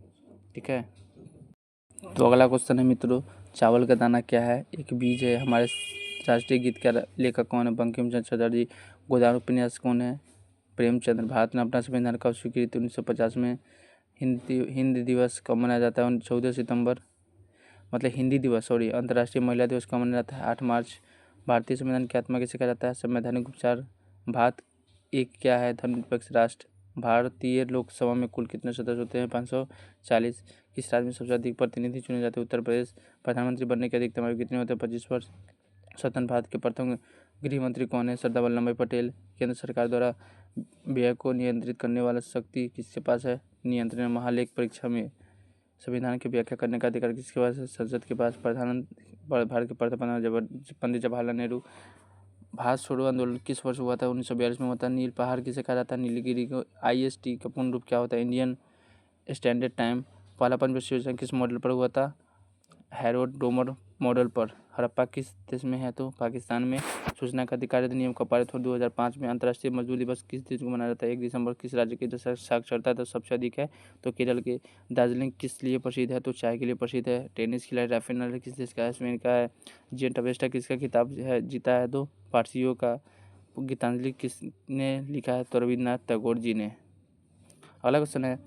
ठीक है। तो अगला क्वेश्चन है मित्रों, चावल का दाना क्या है? एक बीज है। हमारे राष्ट्रीय गीत का लेखक कौन है? बंकिम चंद्र चटर्जी। गोदान उपन्यास कौन है? प्रेमचंद्र। भारत ने अपना संविधान कब स्वीकृत? 1950 में। हिंदी दिवस कब मनाया जाता है? 14 सितंबर। मतलब हिंदी दिवस अंतर्राष्ट्रीय महिला दिवस कब मनाया जाता है? 8 मार्च। भारतीय संविधान की आत्मा किसे कहा जाता है? संवैधानिक उपचार। भारत एक क्या है? धर्मनिरपेक्ष राष्ट्र। भारतीय लोकसभा में कुल कितने सदस्य होते हैं? 540। किस राज्य में सबसे अधिक प्रतिनिधि चुने जाते हैं? उत्तर प्रदेश। प्रधानमंत्री बनने की अधिकतम आयु कितनी होती है? 25 वर्ष। स्वतंत्र भारत के प्रथम गृह मंत्री कौन है? सरदार वल्लभ भाई पटेल। केंद्र सरकार द्वारा व्यय को नियंत्रित करने वाला शक्ति किसके पास है? नियंत्रण। महालेख परीक्षा में संविधान की व्याख्या करने का अधिकार किसके पास है? संसद के पास। भारत के प्रथम प्रधानमंत्री पंडित जवाहरलाल नेहरू। भारत छोड़ो आंदोलन किस वर्ष हुआ था? 1942 में हुआ था। नील पहाड़ किसे कहा जाता है? नीलगिरी को। IST का पूर्ण रूप क्या होता है? Indian standard time. पहला पनवेश्वर योजना किस मॉडल पर हुआ था? हैरोल्ड डोमर मॉडल पर। हड़प्पा किस देश में है? तो पाकिस्तान में। सूचना का अधिकार अधिनियम का पारित हो 2005 में। अंतर्राष्ट्रीय मजदूर दिवस किस दिन को मनाया जाता है? 1 दिसंबर। किस राज्य की साक्षरता दर सबसे अधिक है? तो केरल के। दार्जिलिंग किस लिए प्रसिद्ध है? तो चाय के लिए प्रसिद्ध है। टेनिस खिलाड़ी राफेल नडाल किस देश का है? स्पेन का है। जेंट अवेस्टा किसका खिताब है जीता है? तो पारसियों का। गीतांजलि किसने लिखा है? तो रविन्द्रनाथ टैगोर जी ने। अगला क्वेश्चन है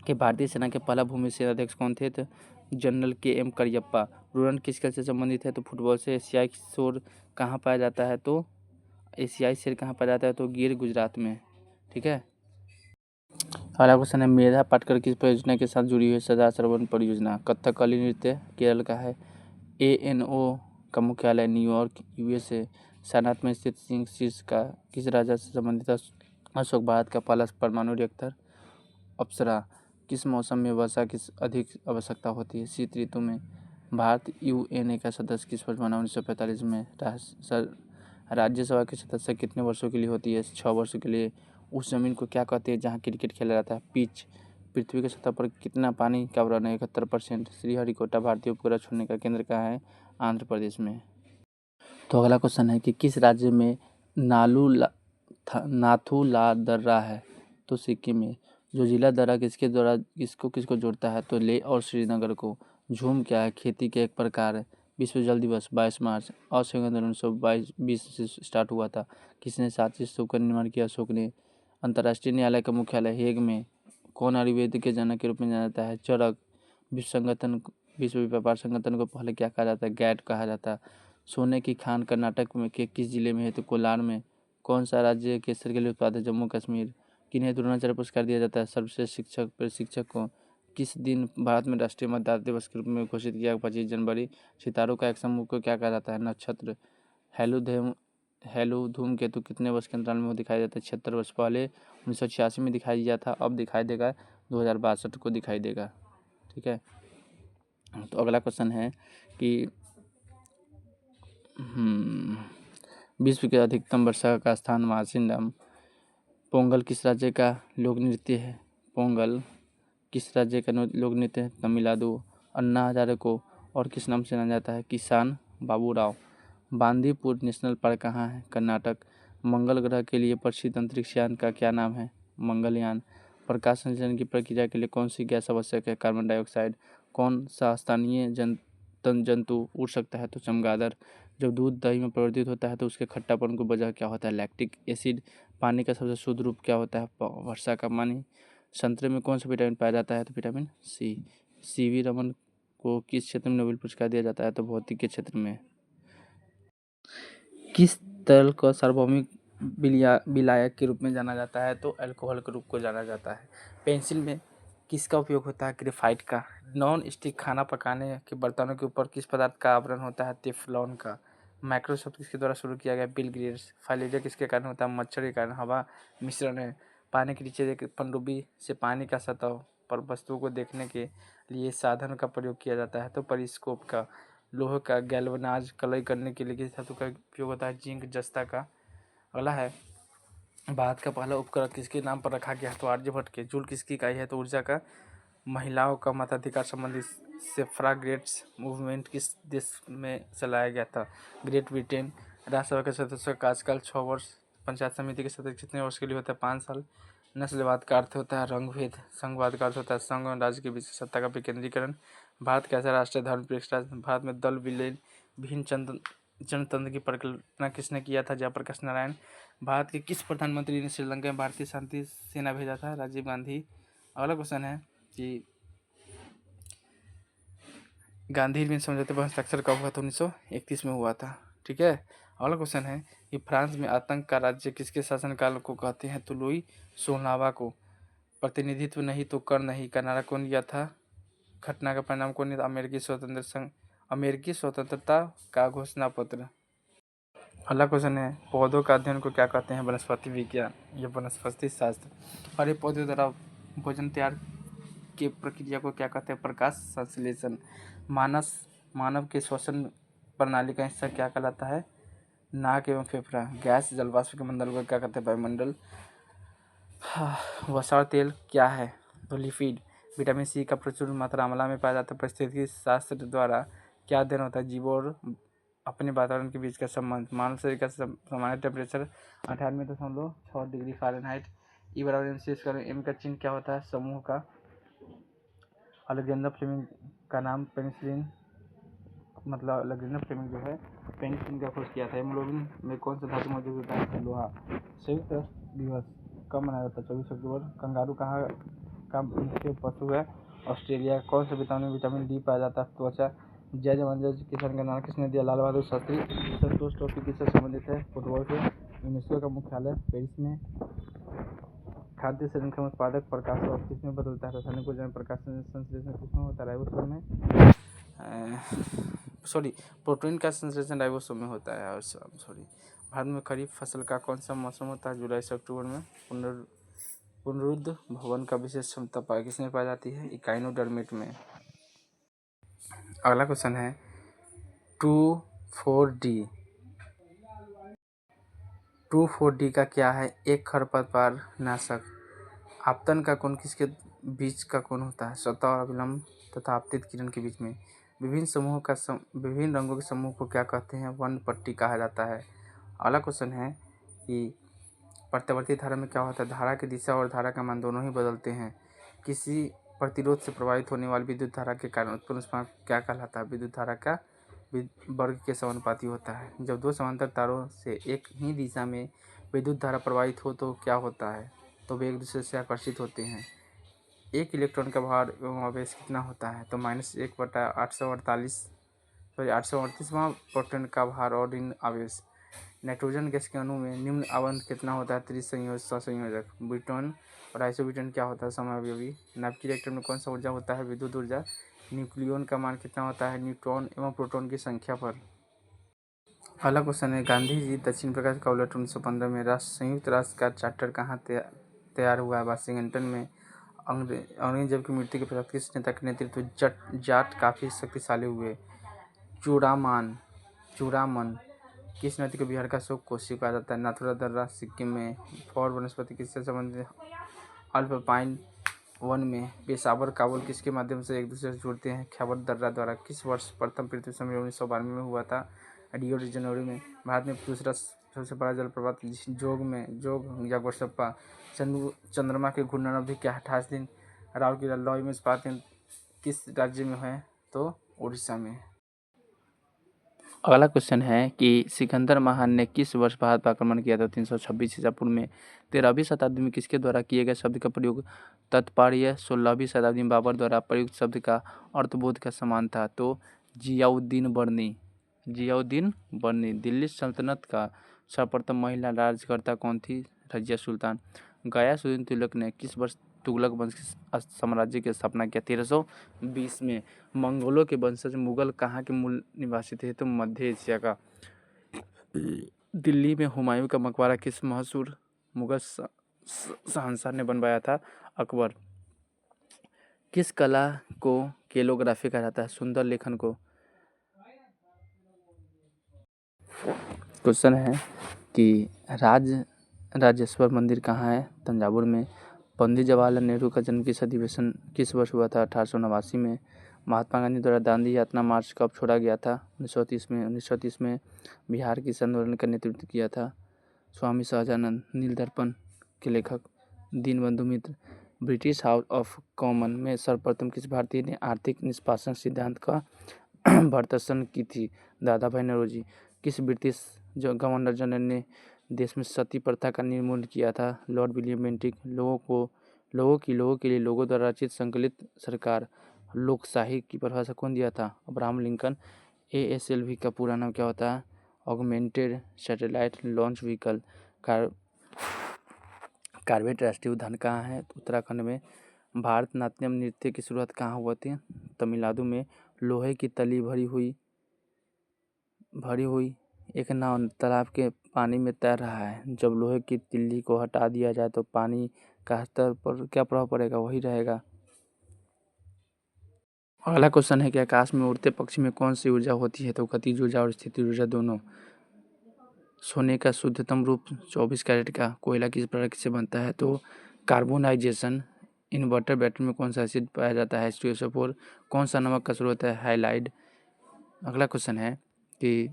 कि भारतीय सेना के पहला भूमि सेनाध्यक्ष कौन थे? तो जनरल KM करियप्पा। रुरन किस खेल से संबंधित है? तो फुटबॉल से। एशियाई शोर कहाँ पाया जाता है? तो एशियाई शेर कहाँ पाया जाता है? तो गिर गुजरात में। ठीक है। अगला क्वेश्चन है मेधा पाटकर किस परियोजना के साथ जुड़ी हुई है? सदा सरवण परियोजना। कथकली नृत्य केरल का है। ANO का मुख्यालय न्यूयॉर्क USA। सारनाथ में स्थित सिंह शीर्ष का किस राजा से संबंधित है? अशोक। भारत का पहला परमाणु रिएक्टर अप्सरा। किस मौसम में वर्षा की अधिक आवश्यकता होती है? शीत ऋतु में। भारत UNA का सदस्य किस वर्ष बना? 1945 में। राज्यसभा की सदस्य कितने वर्षों के लिए होती है? 6 वर्षों के लिए। उस जमीन को क्या कहते हैं जहाँ क्रिकेट खेला जाता है? पिच। पृथ्वी की सतह पर कितना पानी का आवरण है? 71%। श्रीहरिकोटा भारतीय उपग्रह छोड़ने का केंद्र कहाँ है? आंध्र प्रदेश में। तो अगला क्वेश्चन है कि किस राज्य में नाथू ला दर्रा है? तो सिक्किम में। जो जिला दर्रा किसको जोड़ता है? तो लेह और श्रीनगर को। झूम क्या है? खेती के एक प्रकार है। विश्व जल दिवस 22 मार्च। असहयोग आंदोलन 1920 से स्टार्ट हुआ था। किसने सांची स्तूप का निर्माण किया? अशोक ने। अंतर्राष्ट्रीय न्यायालय का मुख्यालय हेग में। कौन आयुर्वेद के जनक के रूप में जाना जाता है? चरक। विश्व व्यापार संगठन को पहले क्या कहा जाता है? गैट कहा जाता है। सोने की खान कर्नाटक में के किस जिले में है? तो कोलार में। कौन सा राज्य केसर के लिए उत्पाद है? जम्मू कश्मीर। किन्हें द्रोणाचार्य पुरस्कार दिया जाता है? सर्वश्रेष्ठ प्रशिक्षक को। किस दिन भारत में राष्ट्रीय मतदाता दिवस के रूप में घोषित किया? 25 जनवरी। सितारों का एक समूह को क्या कहा जाता है? नक्षत्र। हेलो धूमकेतु कितने वर्ष के अंतराल में वो दिखाई देता है? 76 वर्ष। पहले 1986 में दिखाई दिया था, अब दिखाई देगा 2062 को दिखाई देगा। ठीक है। तो अगला क्वेश्चन है कि विश्व के अधिकतम वर्षा का स्थान मार्सिनडम। पोंगल किस राज्य का लोक नृत्य है? पोंगल किस राज्य का लोक नृत्य है? तमिलनाडु। अन्ना हजारे को और किस नाम से जाना जाता है? किसान बाबूराव। बांदीपुर नेशनल पार्क कहाँ है? कर्नाटक। मंगल ग्रह के लिए प्रसिद्ध अंतरिक्ष यान का क्या नाम है? मंगलयान। प्रकाश संश्लेषण की प्रक्रिया के लिए कौन सी गैस आवश्यक है? Carbon dioxide. कौन सा स्थानीय जंतु उड़ सकता है? तो चमगादड़। जब दूध दही में परिवर्तित होता है तो उसके खट्टापन को वजह क्या होता है? Lactic acid. पानी का सबसे शुद्ध रूप क्या होता है? वर्षा का पानी। संतरे में कौन सा विटामिन पाया जाता है? तो विटामिन सी। सीवी रमन को किस क्षेत्र में नोबेल पुरस्कार दिया जाता है? तो भौतिक के क्षेत्र में। किस तरल को सार्वभौमिक विलायक के रूप में जाना जाता है? तो अल्कोहल के रूप को जाना जाता है। पेंसिल में किसका उपयोग होता है? ग्रेफाइट का। नॉन स्टिक खाना पकाने के बर्तनों के ऊपर किस पदार्थ का आवरण होता है? टेफ्लॉन का। माइक्रोसॉफ्ट किसके द्वारा शुरू किया गया? Bill Gates. फाइलेरिया किसके कारण होता है? मच्छर के कारण। हवा मिश्रण है। पानी के नीचे एक पनडुब्बी से पानी का सतह पर वस्तुओं को देखने के लिए साधन का प्रयोग किया जाता है? तो परिस्कोप का। लोहे का गैल्वनाज कलई करने के लिए किस धातु का उपयोग होता है? जिंक जस्ता का। अगला है, भारत का पहला उपग्रह किसके नाम पर रखा गया? तो आर्यभट्ट के। जूल किसकी इकाई है? तो ऊर्जा का। महिलाओं का मताधिकार संबंधी सफ्रागेट्स मूवमेंट किस देश में चलाया गया था? Great Britain. राज्यसभा के सदस्यों का आजकल 6 वर्ष। पंचायत समिति के सदस्य कितने वर्ष के लिए होता है? 5 साल। नस्लवाद का अर्थ होता है रंगभेद। संघवाद का अर्थ होता है संघ और राज्य के बीच सत्ता का विकेंद्रीकरण। भारत कैसा राष्ट्रीय धर्मनिरपेक्ष राज्य? भारत में दल विलीन विहीन जनतंत्र की परिकल्पना किसने किया था? जयप्रकाश नारायण। भारत के किस प्रधानमंत्री ने श्रीलंका में भारतीय शांति सेना भेजा था? राजीव गांधी। अगला क्वेश्चन है कि गांधी इरविन समझौते पर हस्ताक्षर कब हुआ था? 1931 में हुआ था। ठीक है। अगला क्वेश्चन है कि फ्रांस में आतंक का राज्य किसके शासनकाल को कहते हैं? तो लुई 16वां को। प्रतिनिधित्व नहीं तो कर नहीं का नारा कौन दिया था? घटना का परिणाम कौन दिया? अमेरिकी स्वतंत्रता का घोषणा पत्र। अगला क्वेश्चन है, पौधों का अध्ययन को क्या कहते हैं? वनस्पति विज्ञान या वनस्पति शास्त्र। और ये पौधे द्वारा भोजन तैयार की प्रक्रिया को क्या कहते हैं? प्रकाश संश्लेषण। मानव के श्वसन प्रणाली का हिस्सा क्या कहलाता है? नाक एवं फेफड़ा। गैस जल वाष्प के मंडल को क्या कहते हैं? वायुमंडल। वसा तेल क्या है? तो लिपिड। विटामिन सी का प्रचुर मात्रा आंवला में पाया जाता है। परिस्थिति शास्त्र द्वारा क्या अध्ययन होता है? जीव और अपने वातावरण के बीच का संबंध। मानव शरीर का सामान्य टेम्परेचर 98.6 डिग्री फ़ारेनहाइट। ई बराबर MC का एम का चिन्ह क्या होता है? समूह का। अलेक्जेंडर फ्लेमिंग का नाम पेनिसिलिन, मतलब अलेक्जेंडर फ्लेमिंग जो है पेनिसिलिन का खोज किया था। हेमोग्लोबिन में कौन सा धातु मौजूद होता है? लोहा। संयुक्त राष्ट्र दिवस कब मनाया जाता है? 24 अक्टूबर। कंगारू कहाँ का मुख्य पशु है? ऑस्ट्रेलिया। कौन से विटामिन डी पाया जाता है? त्वचा। जय जवान जय किसान का नाम किसने दिया? लाल बहादुर शास्त्री। संतोष ट्रॉफी किससे संबंधित है? फुटबॉल से। यूनेस्को का मुख्यालय पेरिस में। खाद्य श्रृंखला उत्पादक प्रकाश और किसमें बदलता है? रासायनिक ऊर्जा में। प्रकाश संश्लेषण किसमें होता है? राइबोसोम में। प्रोटीन का संश्लेषण राइबोसोम में होता है। और भारत में खरीफ फसल का कौन सा मौसम होता है? जुलाई से अक्टूबर में। पुनरुद्ध भवन का विशेष क्षमता किसमें पाई जाती है? इकाइनोडर्मिट में। अगला क्वेश्चन है 2,4-D। 2,4-D का क्या है? एक खरपतवार नाशक। आपतन का कोण किसके बीच का कोण होता है? सतह और अभिलंब तथा आपतित किरण के बीच में। विभिन्न रंगों के समूह को क्या कहते हैं? वर्ण पट्टी कहा जाता है। अगला क्वेश्चन है कि प्रत्यावर्ती धारा में क्या होता है? धारा की दिशा और धारा का मान दोनों ही बदलते हैं। किसी प्रतिरोध से प्रभावित होने वाली विद्युत धारा के कारण उत्पन्न ऊष्मा क्या कहलाता है? विद्युत धारा का वर्ग के समानुपाती होता है। जब दो समांतर तारों से एक ही दिशा में विद्युत धारा प्रवाहित हो तो क्या होता है? तो वे एक दूसरे से आकर्षित होते हैं। एक इलेक्ट्रॉन का भार एवं आवेश कितना होता है? तो -1/838वां प्रोटॉन का भार और ऋण आवेश। नाइट्रोजन गैस के अणु में निम्न आवंत कितना होता है? सहसंयोजक। ब्यूटेन और आइसोब्यूटेन क्या होता है? समअवयवी। नाभिकीय रिएक्टर में कौन सा ऊर्जा होता है? विद्युत ऊर्जा। न्यूक्लियॉन का मान कितना होता है? न्यूट्रॉन एवं प्रोटॉन की संख्या पर। अगला क्वेश्चन है, गांधी जी दक्षिण प्रकाश का उलट 1915 में संयुक्त राष्ट्र का चार्टर कहाँ तैयार हुआ है? वाशिंगटन में। औरंगजेब की मृत्यु के पश्चात किस नेता के नेतृत्व जाट काफ़ी शक्तिशाली हुए? चूड़ामन। किस नदी को बिहार का शोक कोसी कहा जाता है? नाथुला दर्रा सिक्किम में। फॉर वनस्पति किससे संबंधित? अल्पाइन वन में। पेशावर काबुल किसके माध्यम से एक दूसरे से जुड़ते हैं? खैबर दर्रा द्वारा। किस वर्ष प्रथम पृथ्वी सम्मेलन 1992 में हुआ था? रियो डी जेनेरो में। भारत में दूसरा सबसे बड़ा जलप्रपात जोग या गोशप्पा, चंद्रमा के घूर्णन अवधि क्या 28 दिन। राउरकेला लॉ इमेज पाते किस राज्य में है? तो उड़ीसा में। अगला क्वेश्चन है कि सिकंदर महान ने किस वर्ष भारत पर आक्रमण किया था? 326 ईसा पूर्व में। 13वीं शताब्दी में किसके द्वारा किए गए शब्द का प्रयोग तत्पर्य 16वीं शताब्दी में बाबर द्वारा प्रयुक्त शब्द का अर्थबोध का समान था? तो जियाउद्दीन बर्नी। दिल्ली सल्तनत का सर्वप्रथम महिला राज्यकर्ता कौन थी? रजिया सुल्तान। गयासुद्दीन तुगलक ने किस वर्ष तुगलक वंश के साम्राज्य की स्थापना किया? 1320 में। मंगोलों के वंशज मुगल कहाँ के मूल निवासी थे? तो मध्य एशिया का। दिल्ली में हुमायूं का मकबरा किस मशहूर मुगल शहंशाह ने बनवाया था? अकबर। किस कला को कैलोग्राफी कहा जाता है? सुंदर लेखन को। क्वेश्चन है कि राजेश्वर मंदिर कहाँ है? तंजावुर में। पंडित जवाहरलाल नेहरू का जन्म किस अधिवेशन किस वर्ष हुआ था? 1889 में। महात्मा गांधी द्वारा दांडी यात्रा मार्च कब छोड़ा गया था? 1930 में। बिहार किस आंदोलन का नेतृत्व किया था? स्वामी सहजानंद। नील दर्पण के लेखक दीनबंधु मित्र। ब्रिटिश हाउस ऑफ कॉमन में सर्वप्रथम किस भारतीय ने आर्थिक निष्पासन सिद्धांत का वर्तसन की थी? दादा भाई नौरोजी। किस ब्रिटिश गवर्नर जनरल ने देश में सती प्रथा का निर्मूलन किया था? Lord William Bentinck. लोगों के लिए लोगों द्वारा रचित संकलित सरकार लोकशाही की परिभाषा कौन दिया था? Abraham Lincoln. ASLV का पूरा नाम क्या होता है? Augmented satellite launch vehicle. Corbett राष्ट्रीय उद्यान कहाँ है? उत्तराखंड में। भारतनाट्यम नृत्य की शुरुआत कहाँ हुआ थी? तमिलनाडु में। लोहे की तली भरी हुई एक नाव तालाब के पानी में तैर रहा है। जब लोहे की तिल्ली को हटा दिया जाए तो पानी का स्तर पर क्या प्रभाव पड़ेगा? वही रहेगा। अगला क्वेश्चन है कि आकाश में उड़ते पक्षी में कौन सी ऊर्जा होती है? तो गतिज ऊर्जा और स्थितिज ऊर्जा दोनों। सोने का शुद्धतम रूप 24 कैरेट का कोयला किस प्रकार से बनता है? तो कार्बोनाइजेशन। इन्वर्टर बैटरी में कौन सा एसिड पाया जाता है? H2SO4। कौन सा नमक का स्रोत है? हाइलाइड। अगला क्वेश्चन है कि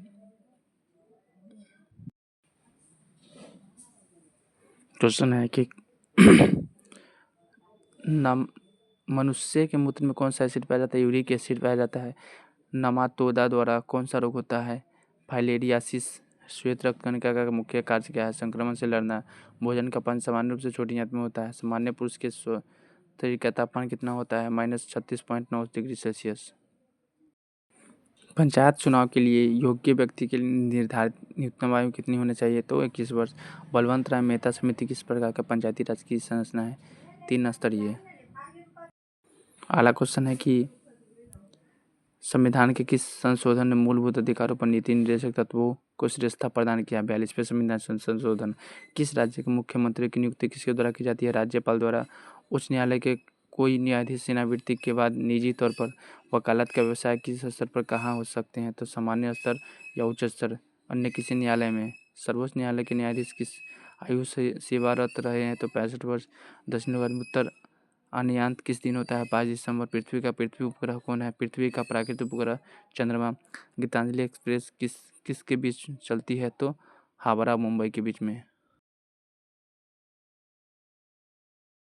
मनुष्य के मूत्र में कौन सा एसिड पाया जाता है? यूरिक एसिड पाया जाता है। नमातोदा द्वारा कौन सा रोग होता है? फाइलेरियासिस। श्वेत रक्त कणिका का मुख्य कार्य क्या है? संक्रमण से लड़ना। भोजन का पान सामान्य रूप से छोटी आंत में होता है। सामान्य पुरुष के शरीर का तापमान कितना होता है? -36.9 डिग्री सेल्सियस। पंचायत चुनाव के लिए योग्य व्यक्ति के लिए निर्धारित न्यूनतम आयु कितनी होनी चाहिए? तो 21 वर्ष। बलवंत राय मेहता समिति किस प्रकार का पंचायती राज की संरचना है? 3 स्तरीय। अगला क्वेश्चन है कि संविधान के किस संशोधन ने मूलभूत अधिकारों पर नीति निर्देशक तत्वों को श्रेष्ठता प्रदान किया? 42वें संविधान संशोधन। किस राज्य के मुख्यमंत्री की नियुक्ति किसके द्वारा की जाती है? राज्यपाल द्वारा। उच्च न्यायालय के कोई न्यायाधीश सेवानिवृत्ति के बाद निजी तौर पर वकालत का व्यवसाय किस स्तर पर कहाँ हो सकते हैं? तो सामान्य स्तर या उच्च स्तर। अन्य किसी न्यायालय में। सर्वोच्च न्यायालय के न्यायाधीश किस आयु से सेवारत रहे हैं? तो 65 वर्ष। दक्षिण उत्तर आनयांत किस दिन होता है? 22 दिसंबर। पृथ्वी उपग्रह कौन है? पृथ्वी का प्राकृतिक उपग्रह चंद्रमा। गीतांजलि एक्सप्रेस किसके बीच चलती है? तो हावड़ा मुंबई के बीच में।